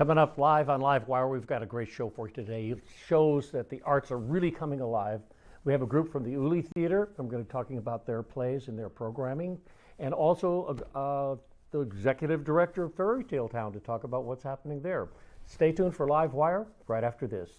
Coming up live on LiveWire, we've got a great show for you today. It shows that the arts are really coming alive. We have a group from the Uli Theater. I'm going to be talking about their plays and their programming, and also the executive director of Fairytale Town to talk about what's happening there. Stay tuned for LiveWire right after this.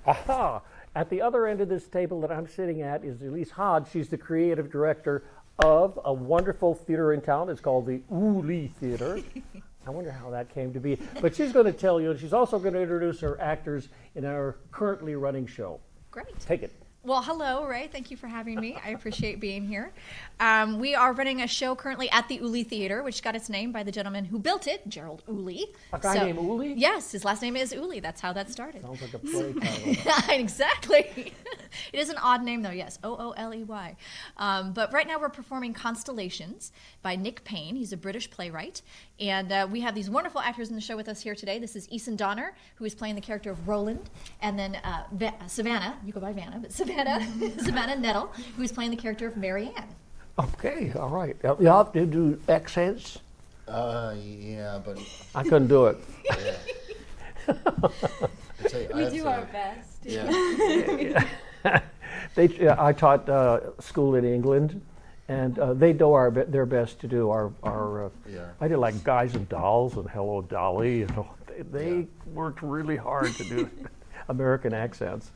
Aha! At the other end of this table that I'm sitting at is Elise Hodge. She's the creative director of a wonderful theater in town. It's called the Uli Theater. I wonder how that came to be. But she's going to tell you, and she's also going to introduce her actors in our currently running show. Great. Take it. Well, hello, Ray. Thank you for having me. I appreciate being here. We are running a show currently at the Uli Theater, which got its name by the gentleman who built it, Gerald Uli. A guy named Uli? Yes, his last name is Uli. That's how that started. Sounds like a play title. Exactly. It is an odd name, though, yes. O-O-L-E-Y. But right now we're performing Constellations by Nick Payne. He's a British playwright. And we have these wonderful actors in the show with us here today. This is Eason Donner, who is playing the character of Roland. And then Savannah, you go by Vanna, but Savannah Nettle, who is playing the character of Mary Ann. Okay, all right. You have to do accents? Yeah, but I couldn't do it. We do our best. Yeah. I taught school in England, and they do their best to do our I did like Guys and Dolls and Hello Dolly. You know, they worked really hard to do American accents.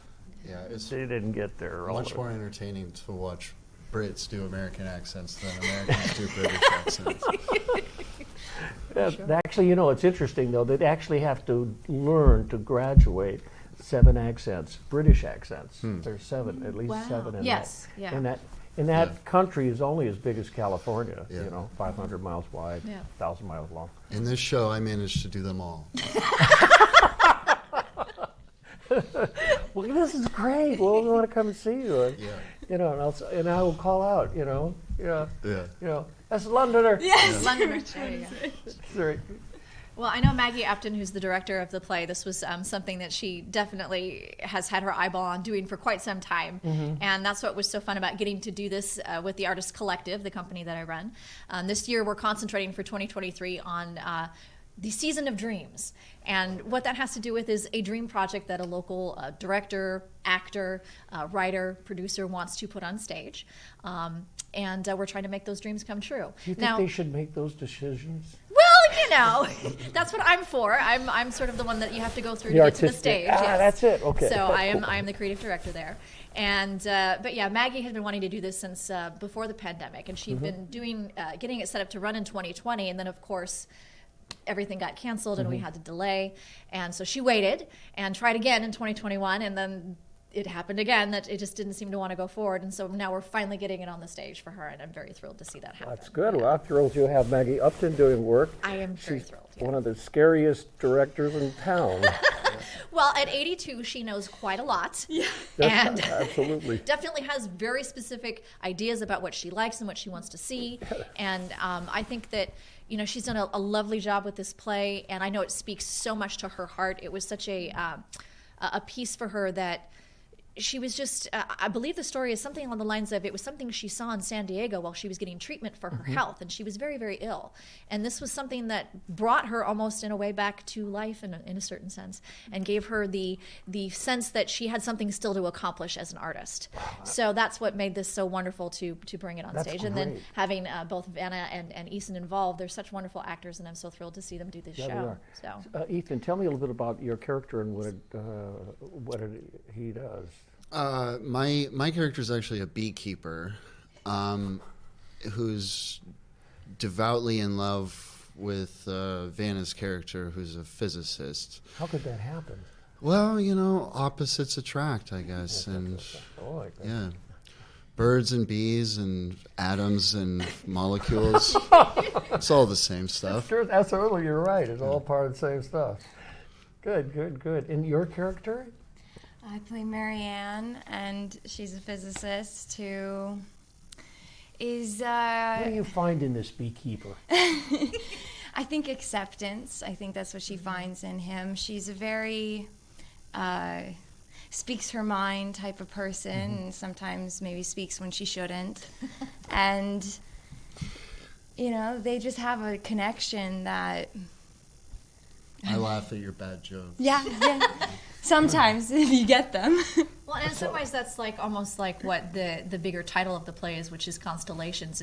Yeah, it's They didn't get there. much more entertaining to watch Brits do American accents than Americans do British accents. Actually, you know, it's interesting though. They actually have to learn to graduate 7 accents, British accents. There's 7, at least 7 in Yes, that. yeah. And that country is only as big as California. Yeah. You know, 500 miles wide, Yeah. 1,000 miles long. In this show, I managed to do them all. Well, this is great. Well, we want to come and see you. Yeah. You know, and I will call out. You know, yeah. Yeah. You know, that's a Londoner. Yes, Londoner. There you go. Sorry. Well, I know Maggie Upton, who's the director of the play, this was something that she definitely has had her eyeball on doing for quite some time. And that's what was so fun about getting to do this with the Artist Collective, the company that I run. This year we're concentrating for 2023 on the Season of Dreams. And what that has to do with is a dream project that a local director, actor, writer, producer wants to put on stage. And we're trying to make those dreams come true. Do you think they should make those decisions? Well, you know, that's what I'm for. I'm sort of the one that you have to go through to get to the stage. Yes. That's it. Okay. So I am the creative director there. And but yeah, Maggie had been wanting to do this since before the pandemic, and she'd been doing getting it set up to run in 2020, and then of course everything got canceled and we had to delay, and so she waited and tried again in 2021, and then it happened again that it just didn't seem to want to go forward, and so now we're finally getting it on the stage for her, and I'm very thrilled to see that happen. That's good. Well, I'm thrilled you have Maggie Upton doing work. I am very She's thrilled. Yeah. one of the scariest directors in town. Well, at 82, she knows quite a lot. Yeah. That's And absolutely. definitely has very specific ideas about what she likes and what she wants to see. And I think that, you know, she's done a lovely job with this play, and I know it speaks so much to her heart. It was such a piece for her that she was just, I believe the story is something along the lines of, it was something she saw in San Diego while she was getting treatment for her health, and she was very, very ill. And this was something that brought her almost in a way back to life in a certain sense, and gave her the sense that she had something still to accomplish as an artist. So that's what made this so wonderful to bring it on That's stage. And then great. having both Vanna and Eason involved, they're such wonderful actors, and I'm so thrilled to see them do this Yeah, they show. are. So. Ethan, tell me a little bit about your character and what he does. My character is actually a beekeeper who's devoutly in love with Vanna's character, who's a physicist. How could that happen? Well, you know, opposites attract, I guess, and Oh, like that. yeah. birds and bees and atoms and molecules. It's all the same stuff. Sure, absolutely, you're right. It's all part of the same stuff. Good, good, good. And your character? I play Marianne, and she's a physicist who is... What do you find in this beekeeper? I think acceptance. I think that's what she finds in him. She's a very speaks her mind type of person, and sometimes maybe speaks when she shouldn't. And, you know, they just have a connection that... I laugh at your bad jokes. Yeah. Sometimes, if you get them. Well, and in some ways, that's like almost like what the bigger title of the play is, which is Constellations.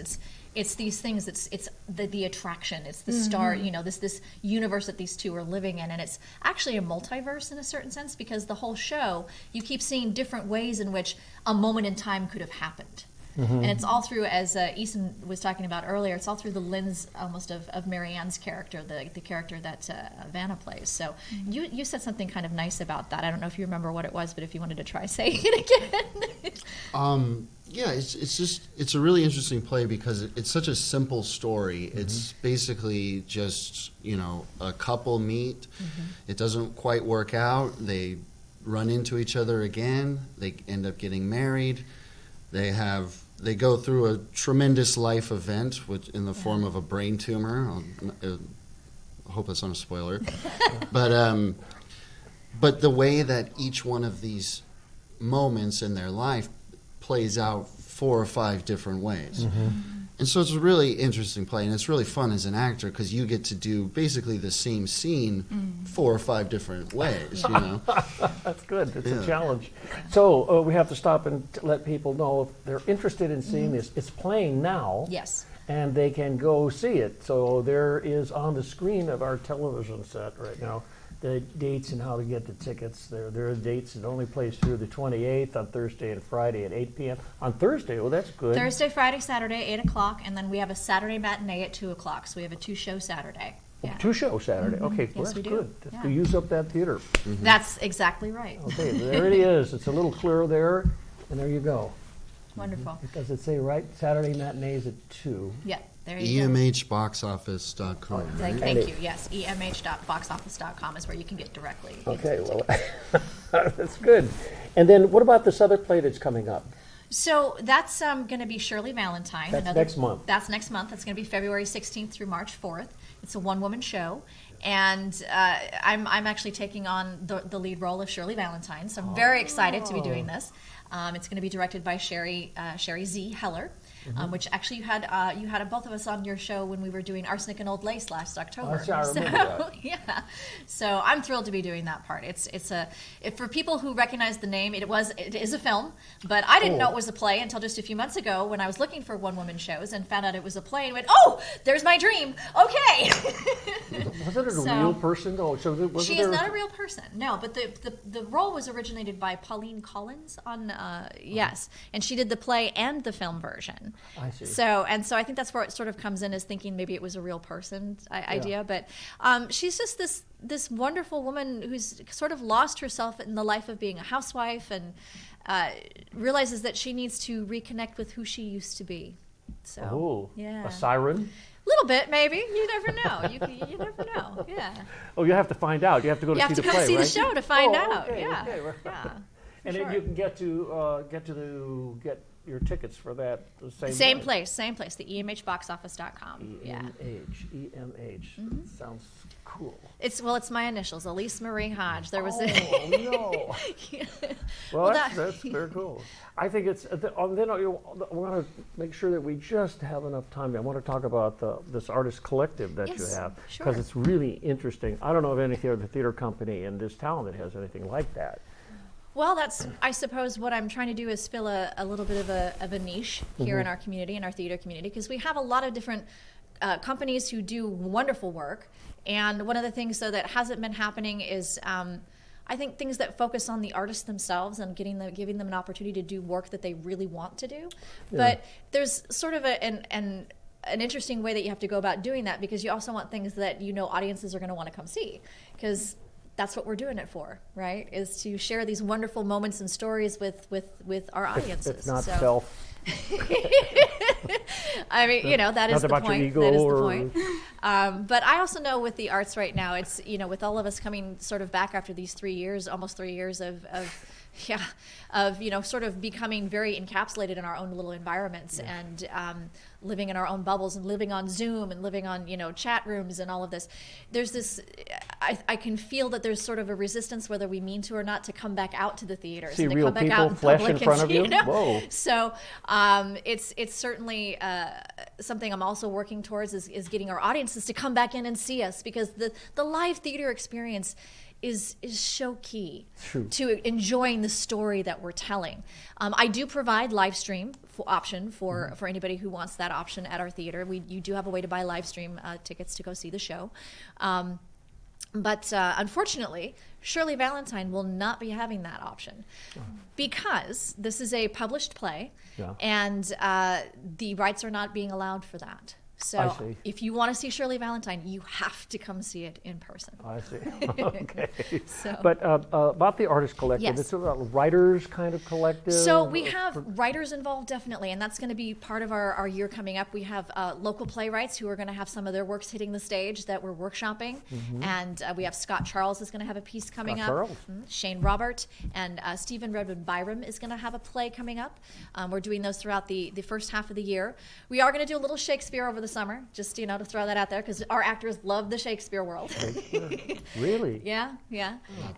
It's these things. It's the attraction. It's the star. You know, this universe that these two are living in, and it's actually a multiverse in a certain sense, because the whole show you keep seeing different ways in which a moment in time could have happened. And it's all through, as Eason was talking about earlier, it's all through the lens almost of Marianne's character, the character that Vanna plays. So you said something kind of nice about that. I don't know if you remember what it was, but if you wanted to try saying it again. Yeah, it's a really interesting play because it's such a simple story. It's basically just, you know, a couple meet. It doesn't quite work out. They run into each other again. They end up getting married. They go through a tremendous life event, which in the form of a brain tumor. I hope that's not a spoiler. But the way that each one of these moments in their life plays out 4 or 5 different ways. And so it's a really interesting play, and it's really fun as an actor because you get to do basically the same scene 4 or 5 different ways, you know? That's good. It's a challenge. So we have to stop and let people know if they're interested in seeing this. It's playing now. Yes. And they can go see it. So there is on the screen of our television set right now the dates and how to get the tickets. There are dates. It only plays through the 28th on Thursday and Friday at 8 p.m. On Thursday, well, that's good. Thursday, Friday, Saturday, 8 o'clock, and then we have a Saturday matinee at 2 o'clock. So we have a 2-show Saturday. Oh, 2-show Saturday. Okay, well, Yes, that's we do. good. Yeah. To use up that theater. That's exactly right. Okay, there it is. It's a little clearer there, and there you go. Wonderful. Does it say right? Saturday matinees at 2. Yeah, there you go. EMHboxoffice.com. Thank you. Yes, emh.boxoffice.com is where you can get directly. Okay, well, that's good. And then what about this other play that's coming up? So that's going to be Shirley Valentine. That's next month. That's next month. That's going to be February 16th through March 4th. It's a one-woman show. And I'm actually taking on the lead role of Shirley Valentine. So I'm very excited to be doing this. It's going to be directed by Sherry Z. Heller. Which actually you had both of us on your show when we were doing Arsenic and Old Lace last October. I remember that. Yeah, so I'm thrilled to be doing that part. For people who recognize the name, it is a film, but I didn't know it was a play until just a few months ago when I was looking for one-woman shows and found out it was a play and went, oh, there's my dream. Okay. Wasn't it a real person though? So she is not a real person, no. But the role was originated by Pauline Collins on yes, and she did the play and the film version. I see. So I think that's where it sort of comes in as thinking maybe it was a real person idea. But she's just this wonderful woman who's sort of lost herself in the life of being a housewife and realizes that she needs to reconnect with who she used to be. So yeah, a siren. Little bit, maybe. You never know. You never know. Yeah. Oh, you have to find out. You have to go to see the play, right? You have to come see the show to find out. Okay, Yeah. okay. Yeah. And then you can get your tickets for that the Same way. place, the EMHboxoffice.com. Yeah. EMH. Sounds cool. It's my initials, Elise Marie Hodge. There was no. Yeah. Well, that's very cool. I think it's. Then I want to make sure that we just have enough time. I want to talk about this artist collective that you have because sure. it's really interesting. I don't know of any other theater company in this town that has anything like that. Well, that's, I suppose, what I'm trying to do is fill a little bit of a niche here in our community, in our theater community, because we have a lot of different companies who do wonderful work. And one of the things, though, that hasn't been happening is I think things that focus on the artists themselves and giving them an opportunity to do work that they really want to do. Yeah. But there's sort of an interesting way that you have to go about doing that, because you also want things that audiences are going to want to come see. Because that's what we're doing it for, right? Is to share these wonderful moments and stories with our audiences. It's not So- self. I mean, you know, that is Not the about your point. ego That is the or- point. But I also know with the arts right now, it's, you know, with all of us coming sort of back after these 3 years, almost 3 years of you know, sort of becoming very encapsulated in our own little environments and living in our own bubbles and living on Zoom and living on, you know, chat rooms and all of this. There's this, I can feel that there's sort of a resistance, whether we mean to or not, to come back out to the theaters See and to real come back people, out in flesh public in front and of you? know? Whoa. So it's certainly something I'm also working towards is getting our audiences to come back in and see us, because the live theater experience is so key True. to enjoying the story that we're telling. I do provide live stream option for anybody who wants that option at our theater. You do have a way to buy live stream tickets to go see the show. But unfortunately, Shirley Valentine will not be having that option because this is a published play, and the rights are not being allowed for that. I So see. if you want to see Shirley Valentine, you have to come see it in person. I see. Okay. So- But about the artist collective, Yes. it's a writers kind of collective. So we have writers involved, definitely, and that's going to be part of our year coming up. We have local playwrights who are going to have some of their works hitting the stage that we're workshopping, and we have Scott Charles is going to have a piece coming Scott up. Charles. Shane Robert and Stephen Redwood Byram is going to have a play coming up. We're doing those throughout the first half of the year. We are going to do a little Shakespeare over the summer, just, you know, to throw that out there, because our actors love the Shakespeare world. Really? Yeah.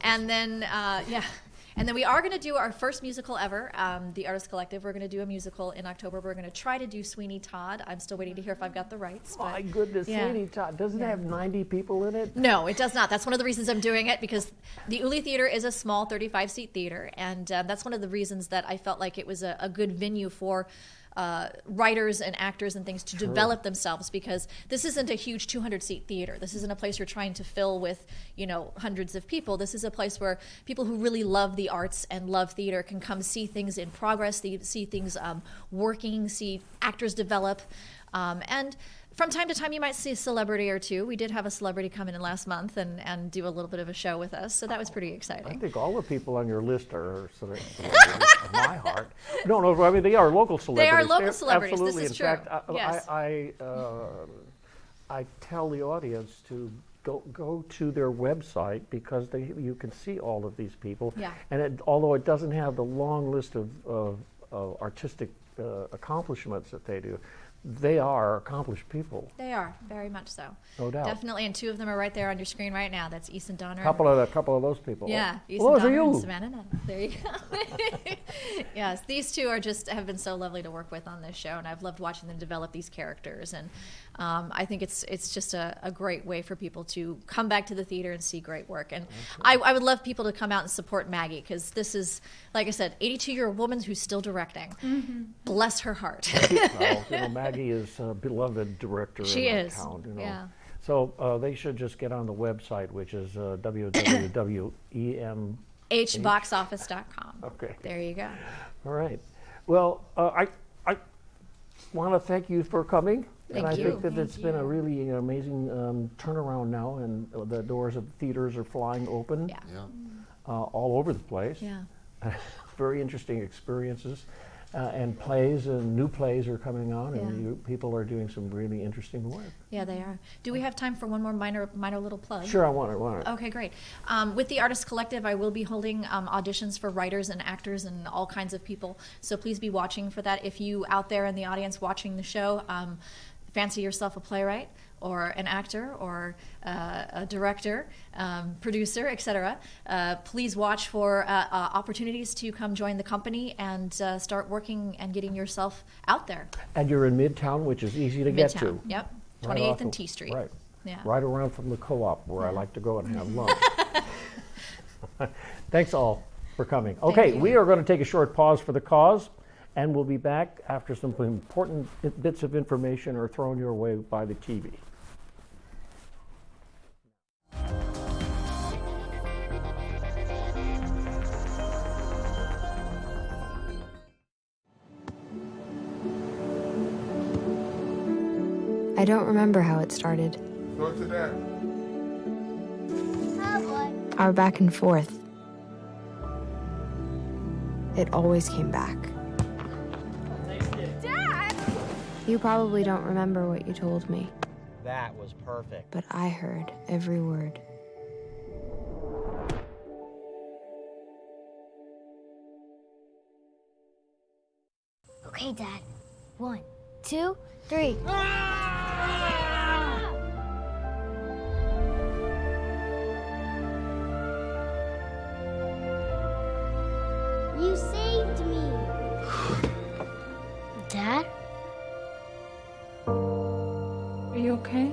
And then, and then we are going to do our first musical ever, the Artist Collective. We're going to do a musical in October. We're going to try to do Sweeney Todd. I'm still waiting to hear if I've got the rights. But My goodness, yeah. Sweeney Todd, doesn't it have 90 people in it? No, it does not. That's one of the reasons I'm doing it, because the Uli Theater is a small 35-seat theater, and that's one of the reasons that I felt like it was a good venue for writers and actors and things to develop themselves, because this isn't a huge 200-seat theater. This isn't a place you're trying to fill with, you know, hundreds of people. This is a place where people who really love the arts and love theater can come see things in progress, see things working, see actors develop, and from time to time, you might see a celebrity or two. We did have a celebrity come in last month and do a little bit of a show with us, so that was pretty I exciting. think all the people on your list are celebrities of my heart. No, I mean, they are local celebrities. They are local They're- celebrities. This Absolutely. is In true. fact, Yes. I tell the audience to go to their website, because you can see all of these people. Yeah. And although it doesn't have the long list of artistic accomplishments that they do, they are accomplished people. They are, very much so. No doubt. Definitely, and two of them are right there on your screen right now. That's Easton Donner. A couple of those people. Yeah, Oh, Easton those are Donner and you. Savannah Nutt. There you go. Yes, these two have been so lovely to work with on this show, and I've loved watching them develop these characters. And I think it's just a great way for people to come back to the theater and see great work. And I would love people to come out and support Maggie, because this is, like I said, 82-year-old woman who's still directing. Bless her heart. Well, you know, Maggie is a beloved director She in our is, town. You know. yeah. So they should just get on the website, which is www.em. hboxoffice.com. Okay. There you go. All right. Well, I want to thank you for coming. And Thank I you. think that it's been a really amazing turnaround now, and the doors of theaters are flying open Yeah. Yeah. all over the place. Yeah. Very interesting experiences. And plays and new plays are coming on, and Yeah. people are doing some really interesting work. Yeah, they are. Do we have time for one more minor little plug? Sure, I want it. Okay, great. With the Artist Collective, I will be holding auditions for writers and actors and all kinds of people. So please be watching for that. If you out there in the audience watching the show fancy yourself a playwright or an actor or a director, producer, etc., please watch for opportunities to come join the company and start working and getting yourself out there. And you're in Midtown, which is easy to get to. Midtown, yep. Right 28th off and of- T Street. Right. Yeah. Right around from the co-op where I like to go and have lunch. Thanks all for coming. Okay, you. we are going to take a short pause for the cause, and we'll be back after some important bits of information are thrown your way by the TV. I don't remember how it started. Go to that. Hi, boy. our back and forth, it always came back. Dad! You probably don't remember what you told me, That was perfect. but I heard every word. Okay, Dad. 1, 2, 3. You saved me. Dad? Are you okay?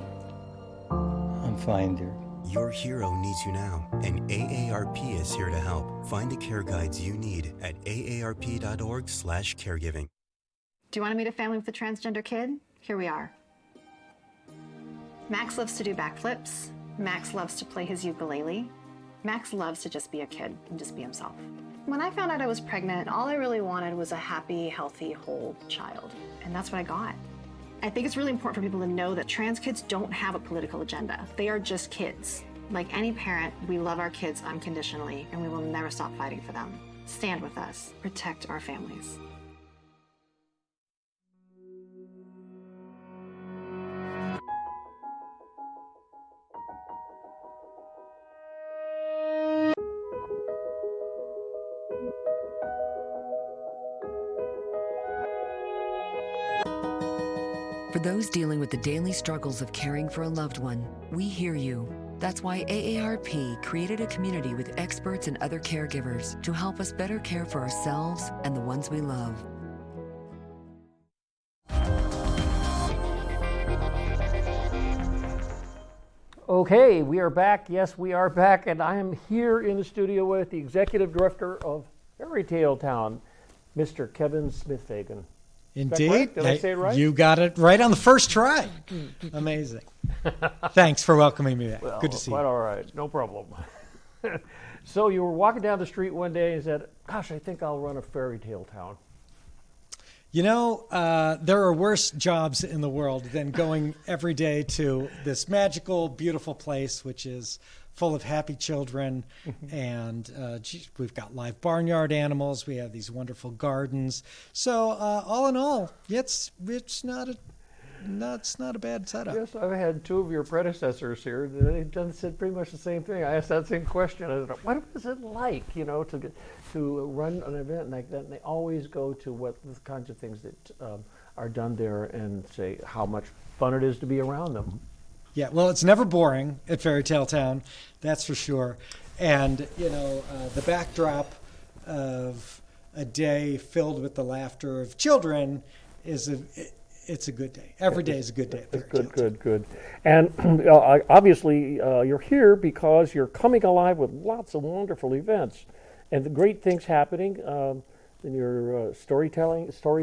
I'm fine, dear. Your hero needs you now, and AARP is here to help. Find the care guides you need at aarp.org/caregiving. Do you want to meet a family with a transgender kid? Here we are. Max loves to do backflips. Max loves to play his ukulele. Max loves to just be a kid and just be himself. When I found out I was pregnant, all I really wanted was a happy, healthy, whole child. And that's what I got. I think it's really important for people to know that trans kids don't have a political agenda. They are just kids. Like any parent, we love our kids unconditionally, and we will never stop fighting for them. Stand with us. Protect our families. For those dealing with the daily struggles of caring for a loved one, we hear you. That's why AARP created a community with experts and other caregivers to help us better care for ourselves and the ones we love. Okay, we are back. Yes, we are back, and I am here in the studio with the executive director of Fairytale Town, Mr. Kevin Smith-Fagan. Indeed. Correct? Did I say it right? You got it right on the first try. Amazing. Thanks for welcoming me back. Well, Good to see you. quite all right, no problem. So you were walking down the street one day and said, "Gosh, I think I'll run a Fairytale Town." You know, there are worse jobs in the world than going every day to this magical, beautiful place, which is full of happy children. And we've got live barnyard animals. We have these wonderful gardens. So all in all, it's not a bad setup. Yes, I've had two of your predecessors here. They've said pretty much the same thing. I asked that same question. I said, what is it like, to run an event like that? And they always go to what the kinds of things that are done there and say how much fun it is to be around them. Yeah, well, it's never boring at Fairytale Town, that's for sure. And, the backdrop of a day filled with the laughter of children it's a good day. Every day is a good day at Fairytale Town. Good. And obviously, you're here because you're coming alive with lots of wonderful events and the great things happening in your story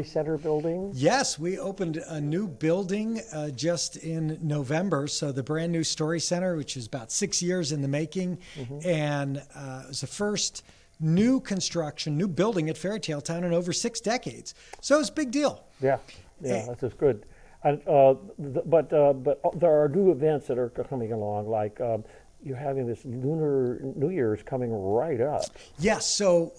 center building. Yes, we opened a new building just in November. So the brand new Story Center, which is about 6 years in the making, and it was the first new construction, new building at Fairytale Town in over 6 decades. So it's a big deal. Yeah, that's just good. And, but there are new events that are coming along, like you're having this Lunar New Year's coming right up. Yes, so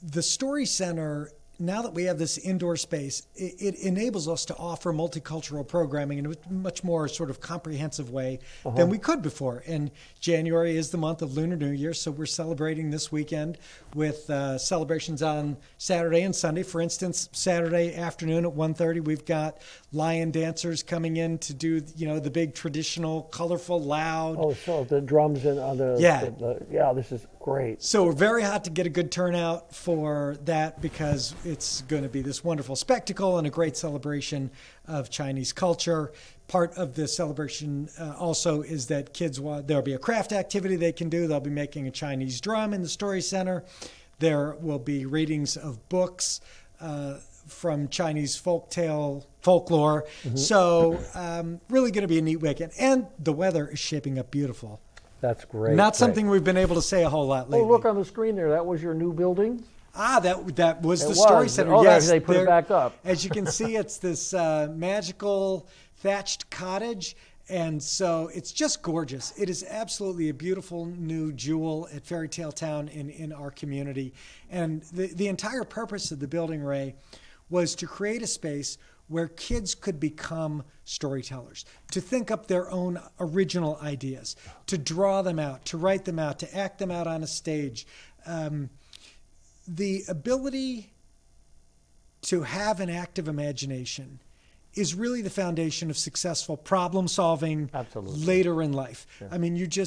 the Story Center, now that we have this indoor space, it enables us to offer multicultural programming in a much more sort of comprehensive way than we could before. And January is the month of Lunar New Year, so we're celebrating this weekend with celebrations on Saturday and Sunday. For instance, Saturday afternoon at 1:30, we've got lion dancers coming in to do, the big traditional, colorful, loud. Oh, so the drums and this is great. So we're very hot to get a good turnout for that because it's going to be this wonderful spectacle and a great celebration of Chinese culture. Part of the celebration also is that there'll be a craft activity they can do. They'll be making a Chinese drum in the Story Center. There will be readings of books from Chinese folklore. So really going to be a neat weekend. And the weather is shaping up beautiful. That's great. Not something we've been able to say a whole lot lately. Oh, look on the screen there. That was your new building? That was the Story Center. Oh, yes, they put it back up. As you can see, it's this magical thatched cottage, And so it's just gorgeous. It is absolutely a beautiful new jewel at Fairytale Town in our community. And the entire purpose of the building, Ray, was to create a space where kids could become storytellers, to think up their own original ideas, to draw them out, to write them out, to act them out on a stage. The ability to have an active imagination is really the foundation of successful problem solving later in life. Yeah. I mean, it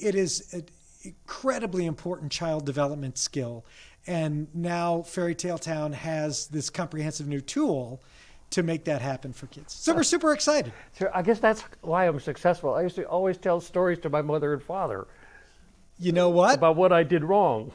is an incredibly important child development skill. And now Fairytale Town has this comprehensive new tool to make that happen for kids. So we're super excited. So I guess that's why I'm successful. I used to always tell stories to my mother and father. You know what? About what I did wrong.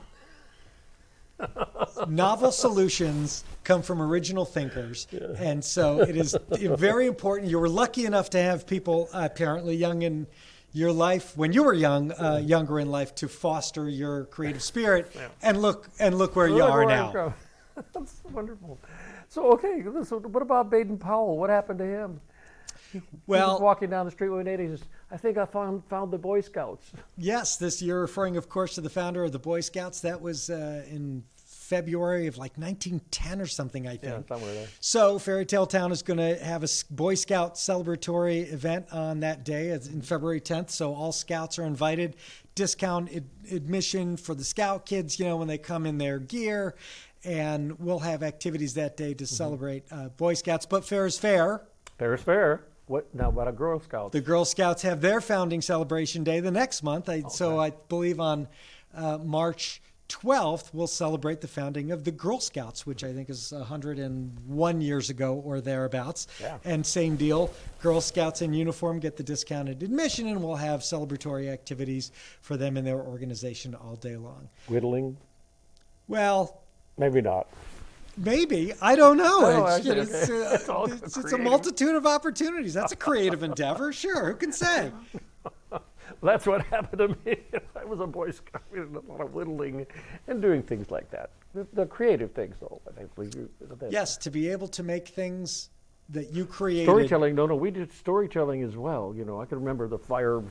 Novel solutions come from original thinkers. Yeah. And so it is very important. You were lucky enough to have people apparently young in your life, when you were young, younger in life, to foster your creative spirit. Yeah. And look where you are now. That's wonderful. So, okay, so what about Baden Powell? What happened to him? He was walking down the street one day and he says, I think I found the Boy Scouts. Yes, this you're referring, of course, to the founder of the Boy Scouts. That was in February of like 1910 or something, I think. Yeah, somewhere there. So Fairytale Town is going to have a Boy Scout celebratory event on that day. It's in February 10th, so all Scouts are invited. Discount admission for the Scout kids, when they come in their gear. And we'll have activities that day to celebrate Boy Scouts. But fair is fair. Fair is fair. What now about a Girl Scout? The Girl Scouts have their founding celebration day the next month. So I believe on March 12th, we'll celebrate the founding of the Girl Scouts, which I think is 101 years ago or thereabouts. Yeah. And same deal, Girl Scouts in uniform get the discounted admission, and we'll have celebratory activities for them and their organization all day long. Whittling? Well... Maybe not. Maybe. I don't know. No, It's a multitude of opportunities. That's a creative endeavor. Sure. Who can say? That's what happened to me. I was a Boy Scout. We did a lot of whittling and doing things like that. The creative things, though. Yes, to be able to make things that you created. Storytelling. No, we did storytelling as well. I can remember the fire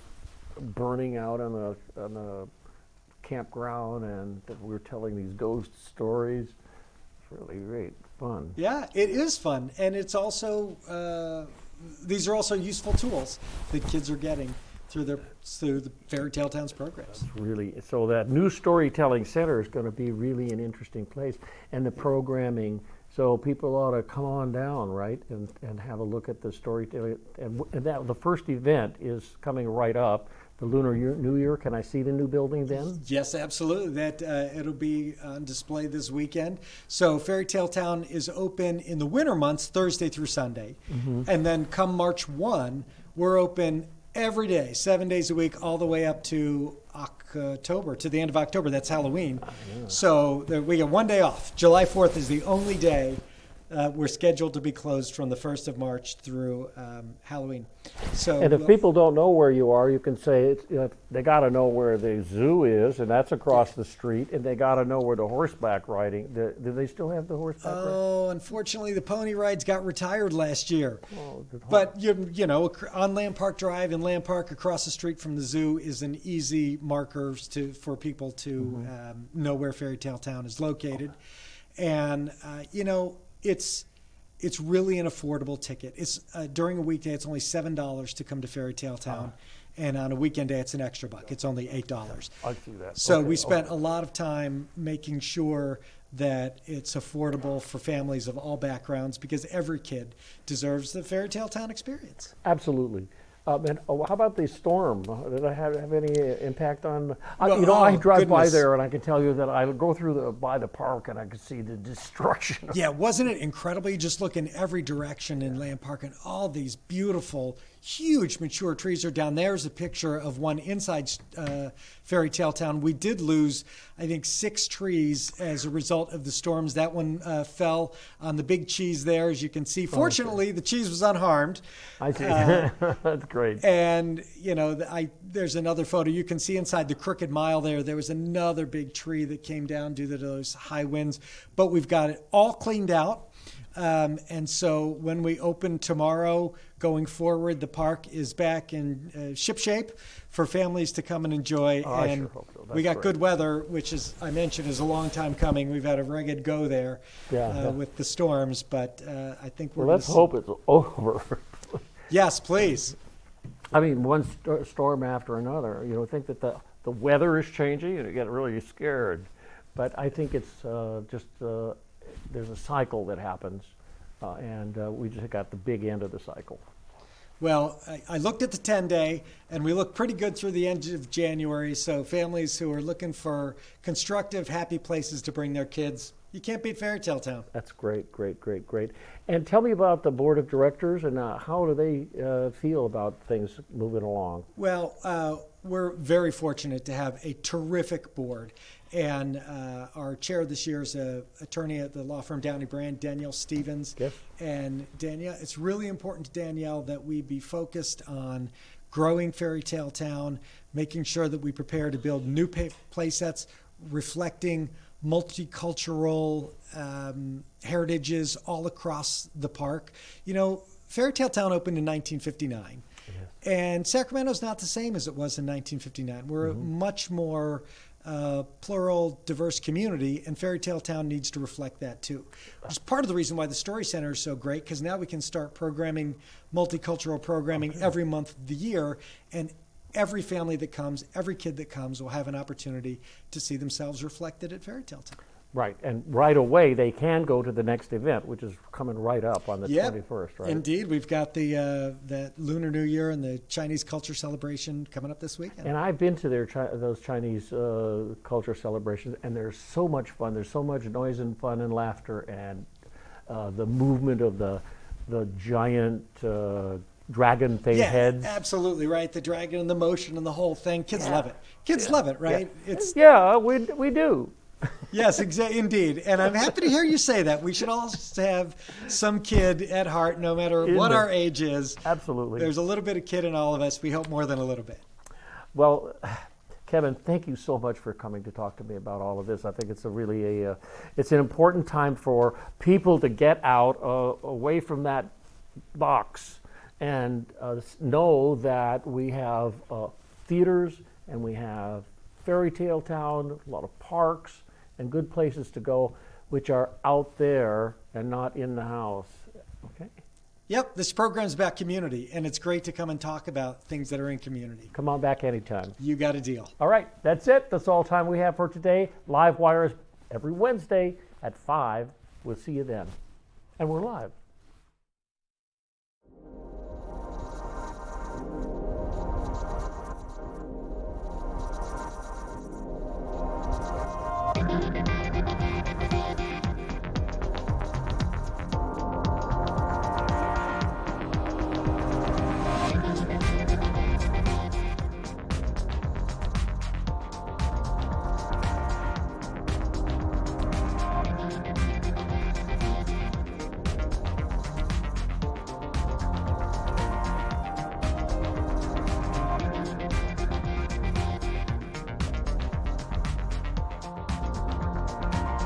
burning out on a campground, and that we were telling these ghost stories. It's really great fun. Yeah, it is fun, and it's also these are also useful tools that kids are getting through the Fairytale Towns programs. Really, so that new storytelling center is going to be really an interesting place, and the programming. So people ought to come on down, right, and have a look at the storytelling. And that the first event is coming right up. The Lunar New Year. Can I see the new building then? Yes, absolutely. That it'll be on display this weekend. So Fairytale Town is open in the winter months, Thursday through Sunday. And then come March 1, we're open every day, 7 days a week, all the way up to October, to the end of October. That's Halloween. Yeah. So we get 1 day off. July 4th is the only day we're scheduled to be closed from the 1st of March through Halloween. So, and if people don't know where you are, you can say they got to know where the zoo is, and that's across the street, and they got to know where the horseback riding. Do they still have the horseback riding? Oh, unfortunately, the pony rides got retired last year. Oh, but on Lamb Park Drive in Lamb Park, across the street from the zoo, is an easy marker for people to know where Fairytale Town is located, and It's really an affordable ticket. It's during a weekday, it's only $7 to come to Fairytale Town, and on a weekend day, it's an extra $1. It's only $8. I see that. So we spent a lot of time making sure that it's affordable for families of all backgrounds, because every kid deserves the Fairytale Town experience. Absolutely. And how about the storm? Did it have any impact on? I drive by there, and I can tell you that I go by the park, and I can see the destruction. Yeah, wasn't it incredible? You just look in every direction in Lamb Park, and all these beautiful, huge, mature trees are down. There's a picture of one inside Fairytale Town. We did lose, I think, 6 trees as a result of the storms. That one fell on the big cheese there, as you can see. Fortunately, the cheese was unharmed. I see. great. And, you know, there's another photo. You can see inside the Crooked Mile there was another big tree that came down due to those high winds. But we've got it all cleaned out. And so when we open tomorrow, going forward, the park is back in ship shape for families to come and enjoy. I and sure hope so. That's we got great. good weather, which is, I mentioned, is a long time coming. We've had a rugged go there with the storms, but I think we're Let's hope it's over. Yes, please. I mean, one storm after another. You know, think that the weather is changing and you get really scared. But I think it's there's a cycle that happens, and we just got the big end of the cycle. Well, I looked at the 10-day, and we look pretty good through the end of January. So families who are looking for constructive, happy places to bring their kids, you can't beat Fairytale Town. That's great, great, great, great. And tell me about the board of directors and how do they feel about things moving along? Well, we're very fortunate to have a terrific board. And our chair this year is an attorney at the law firm Downey Brand, Danielle Stevens. Yes. And Danielle, it's really important to Danielle that we be focused on growing Fairytale Town, making sure that we prepare to build new play sets reflecting multicultural heritages all across the park. You know, Fairytale Town opened in 1959. And Sacramento's not the same as it was in 1959. We're a much more plural, diverse community, and Fairytale Town needs to reflect that too. Which is part of the reason why the Story Center is so great, because now we can start programming multicultural programming every month of the year, and every family that comes, every kid that comes will have an opportunity to see themselves reflected at Fairytale Town. Right, and right away they can go to the next event, which is coming right up on the 21st, right? Indeed, we've got the Lunar New Year and the Chinese Culture Celebration coming up this weekend. And I've been to those Chinese culture celebrations, and there's so much fun. There's so much noise and fun and laughter, and the movement of the giant dragon thing heads. Absolutely right. The dragon and the motion and the whole thing. Kids love it. Kids love it, right? It's we do. Yes, indeed. And I'm happy to hear you say that. We should all have some kid at heart, no matter what our age is. Absolutely. There's a little bit of kid in all of us. We hope more than a little bit. Well, Kevin, thank you so much for coming to talk to me about all of this. I think it's it's an important time for people to get out away from that box and know that we have theaters and we have Fairytale Town, a lot of parks and good places to go, which are out there and not in the house. Okay. Yep, this program's about community, and it's great to come and talk about things that are in community. Come on back anytime. You got a deal. All right, that's it. That's all time we have for today. LiveWire is every Wednesday at 5. We'll see you then. And we're live.